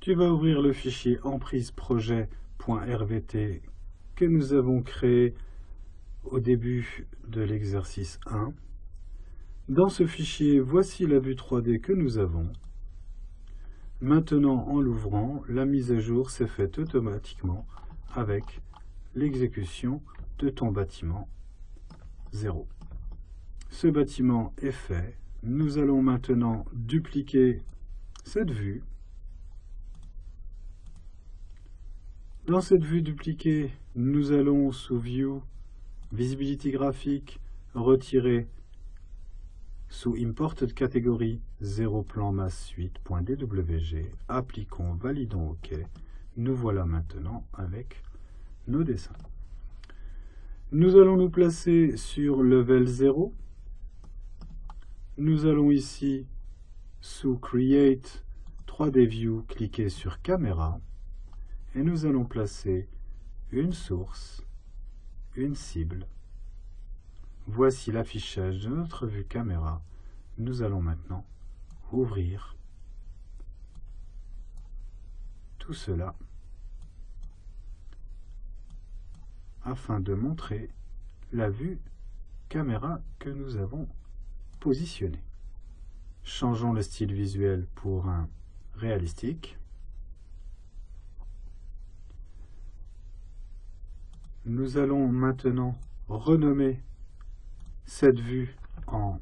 Tu vas ouvrir le fichier emprise-projet.rvt que nous avons créé au début de l'exercice 1. Dans ce fichier, voici la vue 3D que nous avons. Maintenant, en l'ouvrant, la mise à jour s'est faite automatiquement avec l'exécution de ton bâtiment 0. Ce bâtiment est fait. Nous allons maintenant dupliquer cette vue. Dans cette vue dupliquée, nous allons sous View, Visibility graphique, retirer sous Imported Category 0 plan masse suite.dwg. Appliquons, validons OK. Nous voilà maintenant avec nos dessins. Nous allons nous placer sur Level 0. Nous allons ici, sous Create 3D View, cliquer sur Caméra. Et nous allons placer une source, une cible. Voici l'affichage de notre vue caméra. Nous allons maintenant ouvrir tout cela afin de montrer la vue caméra que nous avons positionnée. Changeons le style visuel pour un réalistique. Nous allons maintenant renommer cette vue en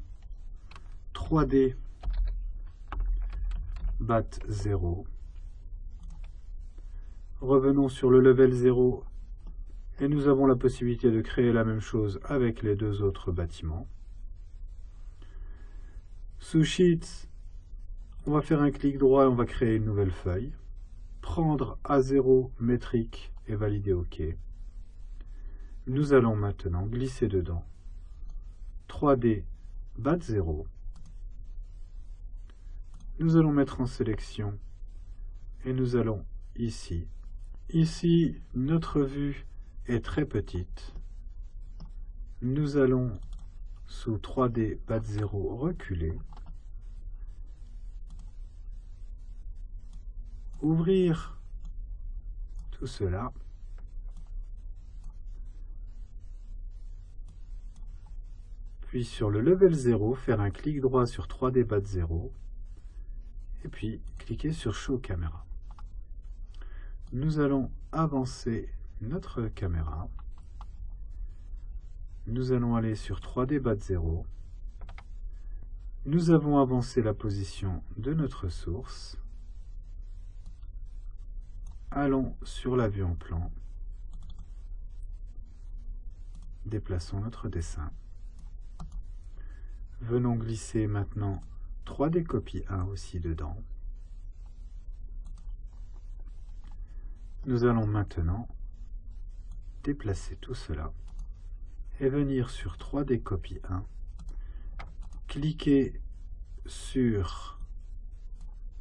3D BAT 0. Revenons sur le level 0 et nous avons la possibilité de créer la même chose avec les deux autres bâtiments. Sous Sheets, on va faire un clic droit et on va créer une nouvelle feuille. Prendre A0 métrique et valider OK. Nous allons maintenant glisser dedans 3D BAT 0. Nous allons mettre en sélection et nous allons ici. Ici, notre vue est très petite. Nous allons sous 3D BAT 0 reculer. Ouvrir tout cela. Puis sur le level 0, faire un clic droit sur 3D BAT 0 et puis cliquer sur Show Camera. Nous allons avancer notre caméra. Nous allons aller sur 3D BAT 0. Nous avons avancé la position de notre source. Allons sur la vue en plan. Déplaçons notre dessin. Venons glisser maintenant 3D copie 1 aussi dedans. Nous allons maintenant déplacer tout cela et venir sur 3D copie 1, cliquer sur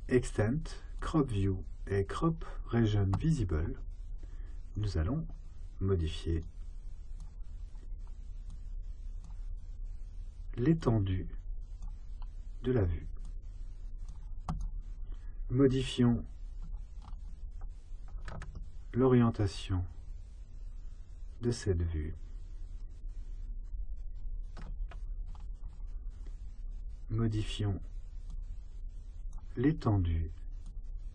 Extend, Crop View et Crop Region Visible. Nous allons modifier l'étendue de la vue. Modifions l'orientation de cette vue. Modifions l'étendue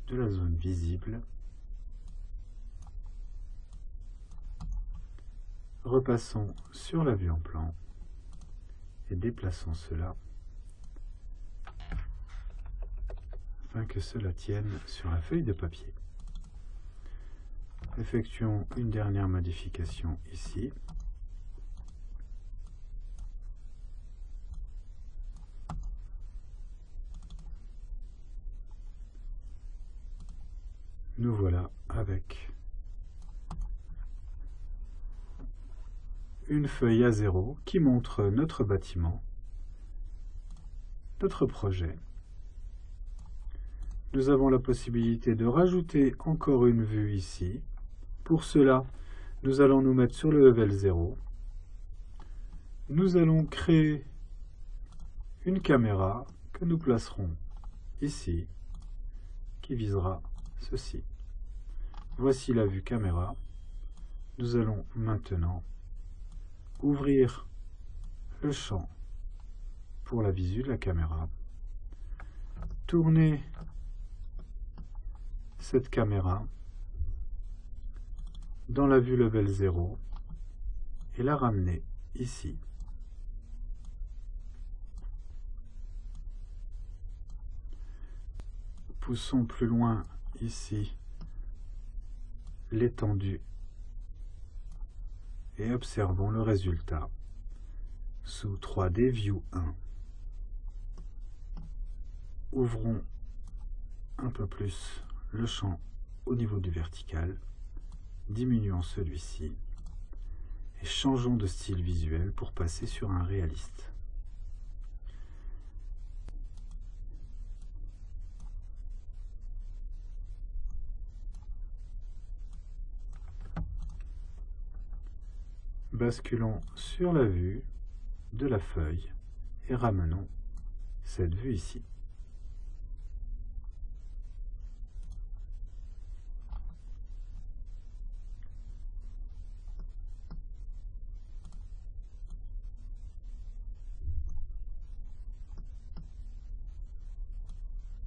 de la zone visible. Repassons sur la vue en plan. Et déplaçons cela afin que cela tienne sur la feuille de papier. Effectuons une dernière modification ici. Nous voilà avec une feuille A0 qui montre notre bâtiment, notre projet. Nous avons la possibilité de rajouter encore une vue ici. Pour cela, nous allons nous mettre sur le level 0. Nous allons créer une caméra que nous placerons ici, qui visera ceci. Voici la vue caméra. Nous allons maintenant ouvrir le champ pour la visu de la caméra, tourner cette caméra dans la vue level 0 et la ramener ici. Poussons plus loin ici l'étendue et observons le résultat sous 3D View 1. Ouvrons un peu plus le champ au niveau du vertical, diminuons celui-ci et changeons de style visuel pour passer sur un réaliste. Basculons sur la vue de la feuille et ramenons cette vue ici.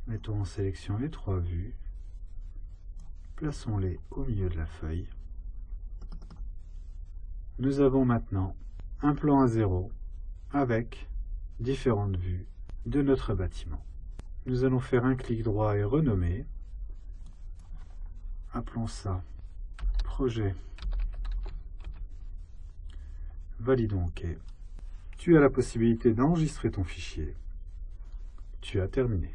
Mettons en sélection les trois vues, plaçons-les au milieu de la feuille. Nous avons maintenant un plan à zéro avec différentes vues de notre bâtiment. Nous allons faire un clic droit et renommer. Appelons ça projet. Validons OK. Tu as la possibilité d'enregistrer ton fichier. Tu as terminé.